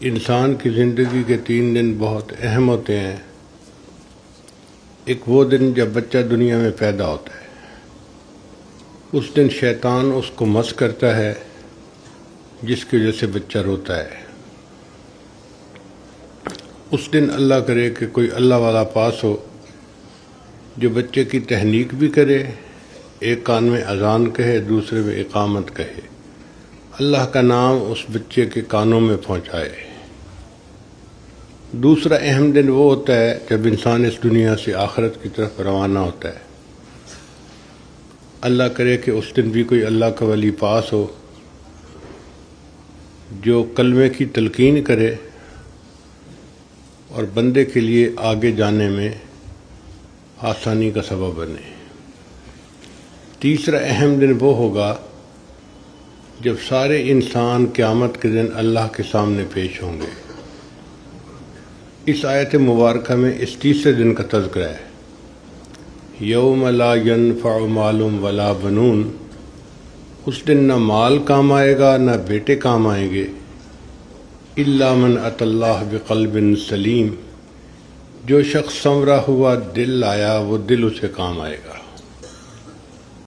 انسان کی زندگی کے 3 دن بہت اہم ہوتے ہیں۔ ایک وہ دن جب بچہ دنیا میں پیدا ہوتا ہے، اس دن شیطان اس کو مس کرتا ہے، جس کی وجہ سے بچہ روتا ہے۔ اس دن اللہ کرے کہ کوئی اللہ والا پاس ہو جو بچے کی تحنیک بھی کرے، ایک کان میں اذان کہے، دوسرے میں اقامت کہے، اللہ کا نام اس بچے کے کانوں میں پہنچائے۔ دوسرا اہم دن وہ ہوتا ہے جب انسان اس دنیا سے آخرت کی طرف روانہ ہوتا ہے۔ اللہ کرے کہ اس دن بھی کوئی اللہ کا ولی پاس ہو جو کلمے کی تلقین کرے اور بندے کے لیے آگے جانے میں آسانی کا سبب بنے۔ تیسرا اہم دن وہ ہوگا جب سارے انسان قیامت کے دن اللہ کے سامنے پیش ہوں گے۔ اس آیت مبارکہ میں اس تیسرے دن کا تذکرہ ہے۔ یوم لا ینفع مال ولا بنون، اس دن نہ مال کام آئے گا نہ بیٹے کام آئیں گے، الا من اتی اللہ بقلب سلیم، جو شخص سنورا ہوا دل لایا وہ دل اسے کام آئے گا۔